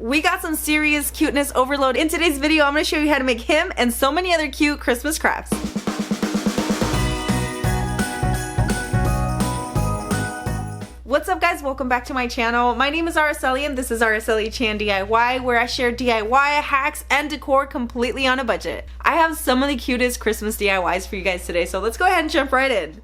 We got some serious cuteness overload. In today's video, I'm gonna show you how to make him and so many other cute Christmas crafts. What's up guys, welcome back to my channel. My name is Araceli and this is aracelichanyt DIY, where I share DIY hacks and decor completely on a budget. I have some of the cutest Christmas DIYs for you guys today, so let's go ahead and jump right in.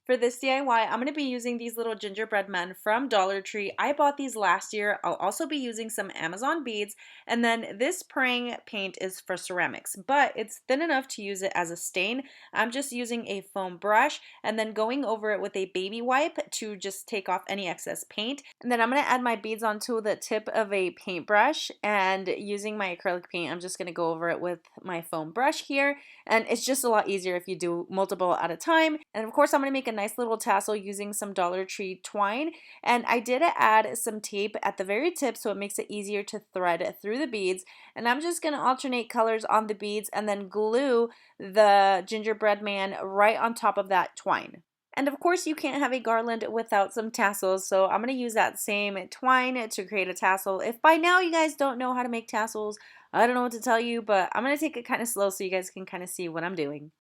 For this DIY, I'm going to be using these little gingerbread men from Dollar Tree. I bought these last year. I'll also be using some Amazon beads, and then this praying paint is for ceramics, but it's thin enough to use it as a stain. I'm just using a foam brush and then going over it with a baby wipe to just take off any excess paint. And then I'm going to add my beads onto the tip of a paintbrush, and using my acrylic paint, I'm just going to go over it with my foam brush here, and it's just a lot easier if you do multiple at a time. And of course, I'm going to make a nice little tassel using some Dollar Tree twine, and I did add some tape at the very tip so it makes it easier to thread through the beads. And I'm just going to alternate colors on the beads and then glue the gingerbread man right on top of that twine. And of course, you can't have a garland without some tassels, so I'm going to use that same twine to create a tassel. If by now you guys don't know how to make tassels, I don't know what to tell you, but I'm going to take it kind of slow so you guys can kind of see what I'm doing.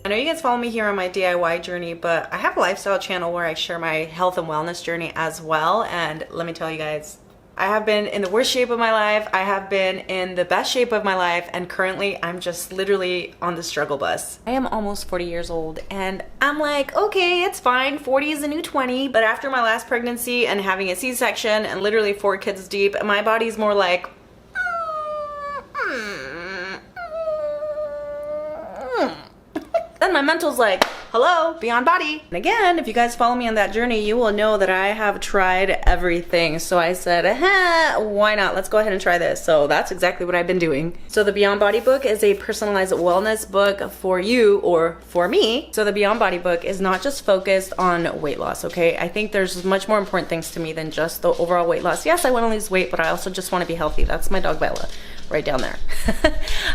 I know you guys follow me here on my DIY journey, but I have a lifestyle channel where I share my health and wellness journey as well. And let me tell you guys, I have been in the worst shape of my life, I have been in the best shape of my life, and currently I'm just literally on the struggle bus. I am almost 40 years old and I'm like, okay, it's fine, 40 is the new 20, but after my last pregnancy and having a C-section and literally 4 kids deep, my body's more like, then my mental's like, hello, beyond body. And again, if you guys follow me on that journey, you will know that I have tried everything. So I said, why not? Let's go ahead and try this. So that's exactly what I've been doing. So the Beyond Body book is a personalized wellness book for you or for me. So the Beyond Body book is not just focused on weight loss, okay? I think there's much more important things to me than just the overall weight loss. Yes, I want to lose weight, but I also just want to be healthy. That's my dog Bella right down there.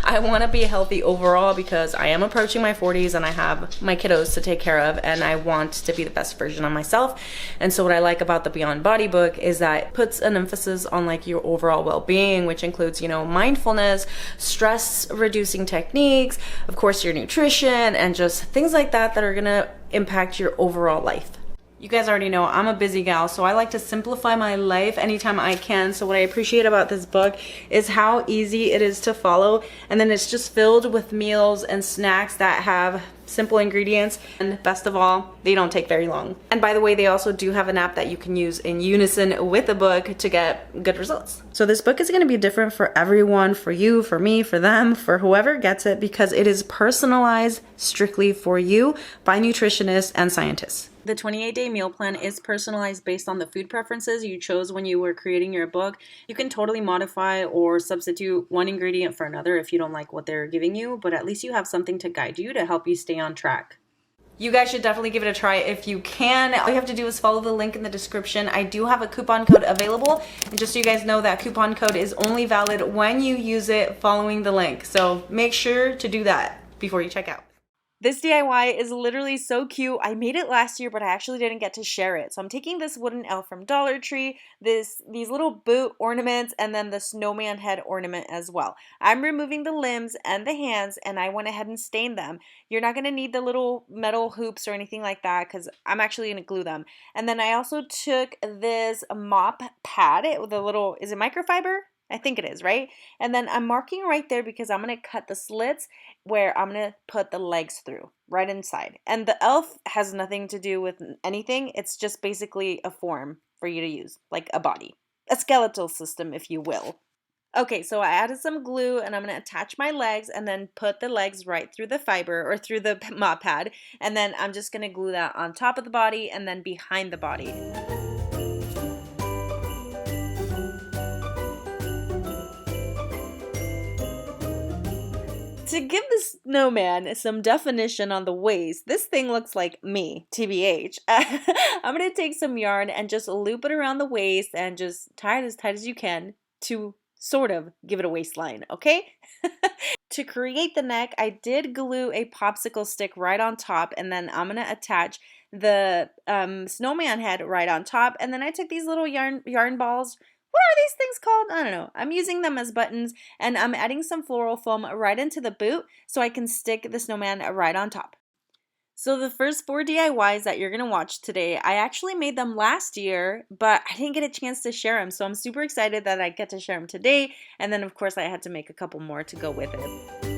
I want to be healthy overall because I am approaching my 40s and I have my kiddos to take care of, and I want to be the best version of myself. And so what I like about the Beyond Body book is that it puts an emphasis on like your overall well-being, which includes, you know, mindfulness, stress reducing techniques, of course your nutrition, and just things like that that are gonna impact your overall life. You guys already know I'm a busy gal, so I like to simplify my life anytime I can. So what I appreciate about this book is how easy it is to follow, and then it's just filled with meals and snacks that have simple ingredients, and best of all, they don't take very long. And by the way, they also do have an app that you can use in unison with the book to get good results. So this book is going to be different for everyone, for you, for me, for them, for whoever gets it, because it is personalized strictly for you by nutritionists and scientists. The 28-day meal plan is personalized based on the food preferences you chose when you were creating your book. You can totally modify or substitute one ingredient for another if you don't like what they're giving you, but at least you have something to guide you to help you stay on track. You guys should definitely give it a try if you can. All you have to do is follow the link in the description. I do have a coupon code available, and just so you guys know, that coupon code is only valid when you use it following the link. So make sure to do that before you check out. This DIY is literally so cute. I made it last year, but I actually didn't get to share it. So I'm taking this wooden elf from Dollar Tree, these little boot ornaments, and then the snowman head ornament as well. I'm removing the limbs and the hands, and I went ahead and stained them. You're not going to need the little metal hoops or anything like that because I'm actually going to glue them. And then I also took this mop pad with a little, is it microfiber? I think it is, right? And then I'm marking right there because I'm going to cut the slits where I'm going to put the legs through, right inside. And the elf has nothing to do with anything. It's just basically a form for you to use, like a body. A skeletal system, if you will. Okay, so I added some glue and I'm going to attach my legs and then put the legs right through the fiber or through the mop pad. And then I'm just going to glue that on top of the body and then behind the body. To give the snowman some definition on the waist, this thing looks like me, TBH. I'm going to take some yarn and just loop it around the waist and just tie it as tight as you can to sort of give it a waistline, okay? To create the neck, I did glue a popsicle stick right on top, and then I'm going to attach the snowman head right on top, and then I took these little yarn balls. What are these things called? I don't know. I'm using them as buttons, and I'm adding some floral foam right into the boot so I can stick the snowman right on top. So the first 4 DIYs that you're going to watch today, I actually made them last year, but I didn't get a chance to share them. So I'm super excited that I get to share them today. And then of course I had to make a couple more to go with it.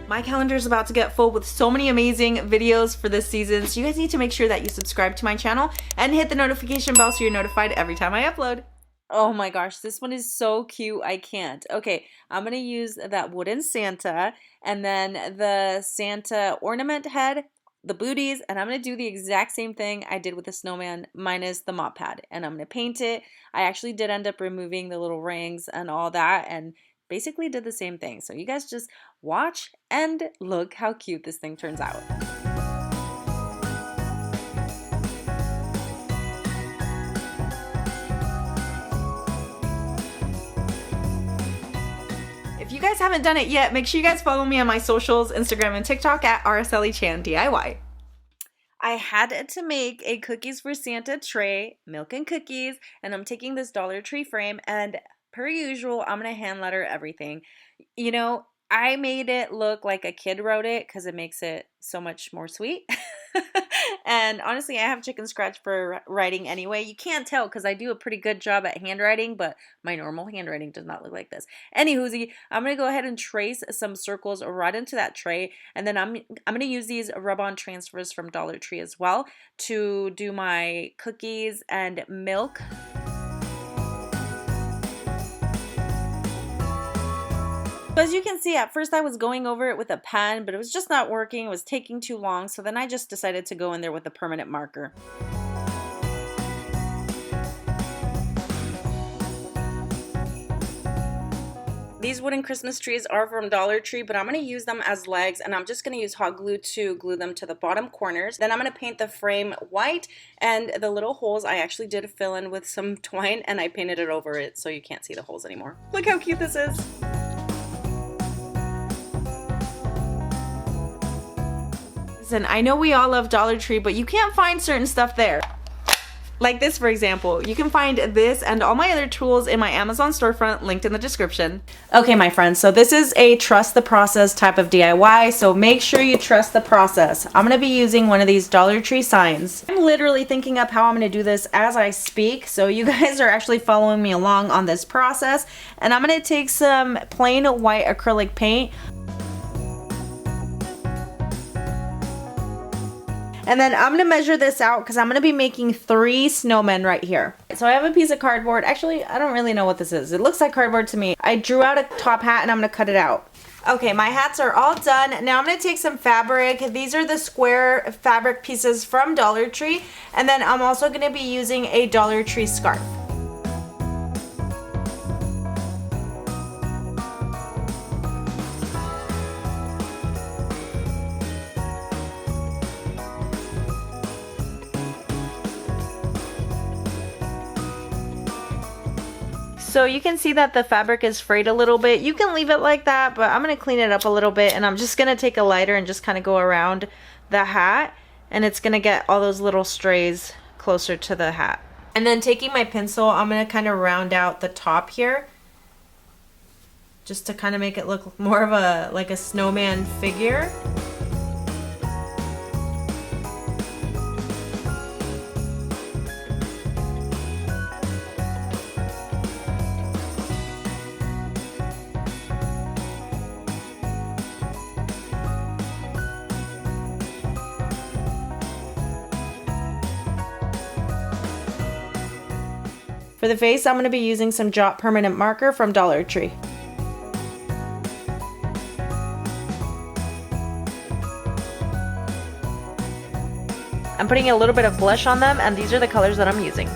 My calendar is about to get full with so many amazing videos for this season, so you guys need to make sure that you subscribe to my channel and hit the notification bell so you're notified every time I upload. Oh my gosh, this one is so cute, I can't. Okay, I'm going to use that wooden Santa and then the Santa ornament head, the booties, and I'm going to do the exact same thing I did with the snowman minus the mop pad. And I'm going to paint it. I actually did end up removing the little rings and all that and basically did the same thing. So you guys just watch and look how cute this thing turns out. If you guys haven't done it yet, make sure you guys follow me on my socials, Instagram and TikTok at aracelichanyt DIY. I had to make a cookies for Santa tray, milk and cookies, and I'm taking this Dollar Tree frame, and per usual, I'm going to hand letter everything. You know, I made it look like a kid wrote it because it makes it so much more sweet. And honestly, I have chicken scratch for writing anyway. You can't tell because I do a pretty good job at handwriting, but my normal handwriting does not look like this. Anywhoosie, I'm going to go ahead and trace some circles right into that tray. And then I'm going to use these rub-on transfers from Dollar Tree as well to do my cookies and milk. As you can see, at first I was going over it with a pen, but it was just not working. It was taking too long, so then I just decided to go in there with a permanent marker. These wooden Christmas trees are from Dollar Tree, but I'm going to use them as legs, and I'm just going to use hot glue to glue them to the bottom corners. Then I'm going to paint the frame white, and the little holes I actually did fill in with some twine, and I painted it over it so you can't see the holes anymore. Look how cute this is! Listen, I know we all love Dollar Tree, but you can't find certain stuff there. Like this, for example. You can find this and all my other tools in my Amazon storefront, linked in the description. Okay, my friends, so this is a trust the process type of DIY, so make sure you trust the process. I'm going to be using one of these Dollar Tree signs. I'm literally thinking up how I'm going to do this as I speak, so you guys are actually following me along on this process. And I'm going to take some plain white acrylic paint. And then I'm going to measure this out because I'm going to be making 3 snowmen right here. So I have a piece of cardboard. Actually, I don't really know what this is. It looks like cardboard to me. I drew out a top hat and I'm going to cut it out. Okay, my hats are all done. Now I'm going to take some fabric. These are the square fabric pieces from Dollar Tree. And then I'm also going to be using a Dollar Tree scarf. So you can see that the fabric is frayed a little bit. You can leave it like that, but I'm going to clean it up a little bit, and I'm just going to take a lighter and just kind of go around the hat, and it's going to get all those little strays closer to the hat. And then taking my pencil, I'm going to kind of round out the top here just to kind of make it look more of a like a snowman figure. For the face, I'm going to be using some Jot permanent marker from Dollar Tree. I'm putting a little bit of blush on them, and these are the colors that I'm using.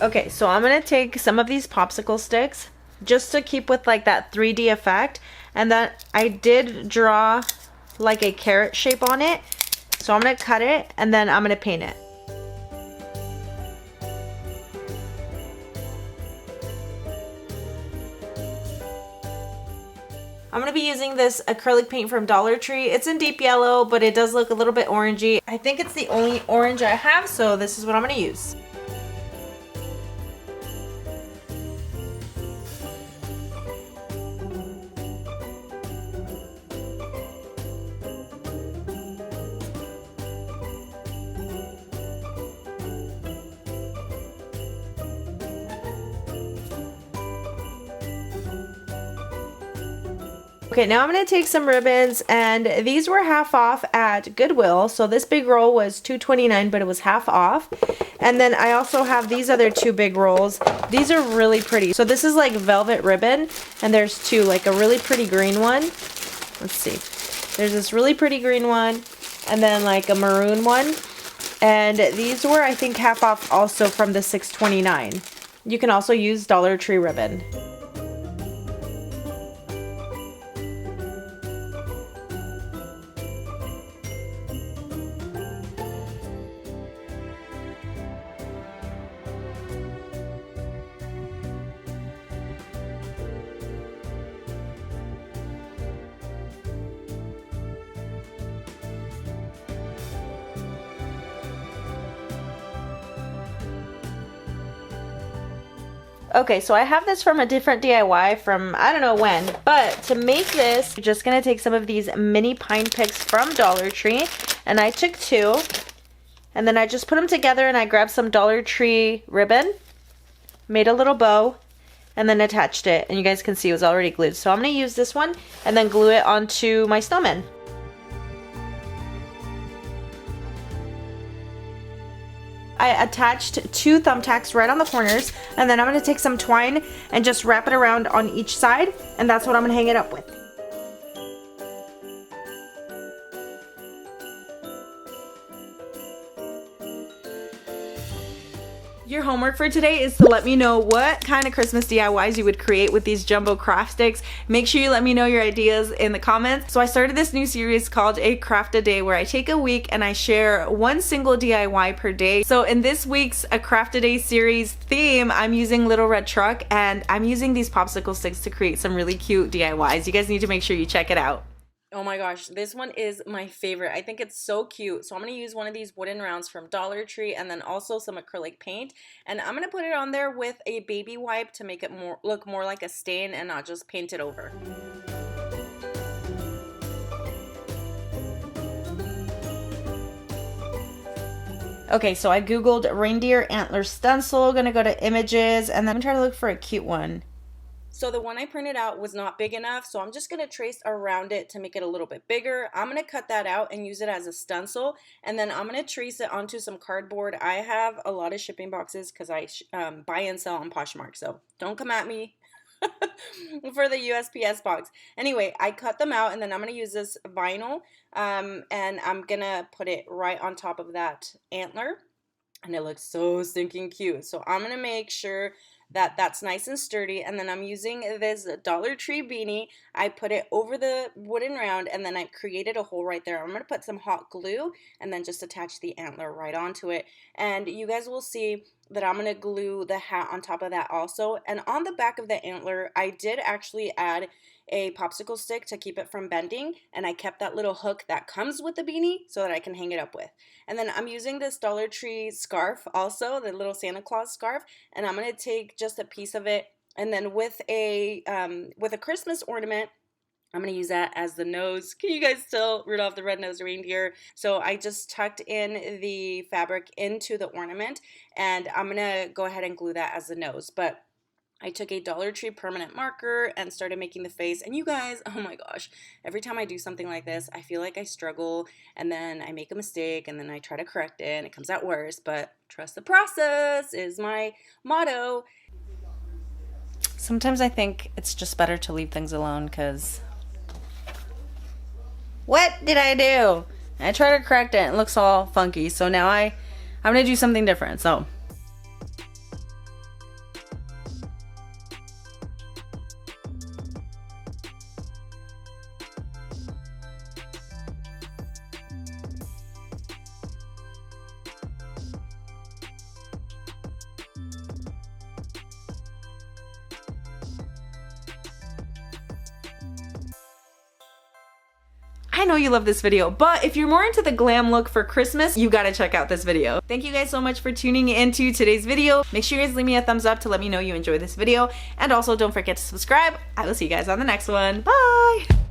Okay, so I'm gonna take some of these popsicle sticks just to keep with like that 3D effect, and then I did draw like a carrot shape on it, so I'm gonna cut it and then I'm gonna paint it. I'm going to be using this acrylic paint from Dollar Tree. It's in deep yellow, but it does look a little bit orangey. I think it's the only orange I have, so this is what I'm going to use. Okay, now I'm going to take some ribbons, and these were half off at Goodwill. So this big roll was $2.29, but it was half off. And then I also have these other two big rolls. These are really pretty. So this is like velvet ribbon, and there's two, like a really pretty green one. Let's see. There's this really pretty green one, and then like a maroon one. And these were, I think, half off also from the $6.29. You can also use Dollar Tree ribbon. Okay, so I have this from a different DIY from I don't know when, but to make this, you're just gonna take some of these mini pine picks from Dollar Tree, and I took two, and then I just put them together, and I grabbed some Dollar Tree ribbon, made a little bow, and then attached it, and you guys can see it was already glued. So I'm gonna use this one and then glue it onto my snowman. I attached two thumbtacks right on the corners, and then I'm going to take some twine and just wrap it around on each side, and that's what I'm going to hang it up with. Your homework for today is to let me know what kind of Christmas DIYs you would create with these jumbo craft sticks. Make sure you let me know your ideas in the comments. So I started this new series called A Craft a Day, where I take a week and I share one single DIY per day. So in this week's A Craft a Day series theme, I'm using Little Red Truck, and I'm using these popsicle sticks to create some really cute DIYs. You guys need to make sure you check it out. Oh my gosh, this one is my favorite. I think it's so cute. So I'm going to use one of these wooden rounds from Dollar Tree, and then also some acrylic paint. And I'm going to put it on there with a baby wipe to make it look more like a stain and not just paint it over. Okay, so I googled reindeer antler stencil. Gonna go to images, and then I'm trying to look for a cute one. So the one I printed out was not big enough, so I'm just going to trace around it to make it a little bit bigger. I'm going to cut that out and use it as a stencil, and then I'm going to trace it onto some cardboard. I have a lot of shipping boxes because I buy and sell on Poshmark, so don't come at me for the USPS box. Anyway, I cut them out, and then I'm going to use this vinyl, and I'm going to put it right on top of that antler, and it looks so stinking cute. So I'm going to make sure that that's nice and sturdy, and then I'm using this Dollar Tree beanie. I put it over the wooden round, and then I created a hole right there. I'm going to put some hot glue and then just attach the antler right onto it, and you guys will see that I'm going to glue the hat on top of that also. And on the back of the antler, I did actually add a popsicle stick to keep it from bending, and I kept that little hook that comes with the beanie so that I can hang it up with. And then I'm using this Dollar Tree scarf also, the little Santa Claus scarf, and I'm going to take just a piece of it, and then with a Christmas ornament, I'm going to use that as the nose. Can you guys tell Rudolph the Red-Nosed Reindeer? So I just tucked in the fabric into the ornament, and I'm going to go ahead and glue that as the nose. But I took a Dollar Tree permanent marker and started making the face. And you guys, oh my gosh, every time I do something like this, I feel like I struggle, and then I make a mistake, and then I try to correct it, and it comes out worse. But trust the process is my motto. Sometimes I think it's just better to leave things alone, because what did I do? I try to correct it and it looks all funky. So now I'm going to do something different. So I know you love this video, but if you're more into the glam look for Christmas, you gotta check out this video. Thank you guys so much for tuning into today's video. Make sure you guys leave me a thumbs up to let me know you enjoyed this video, and also don't forget to subscribe. I will see you guys on the next one. Bye!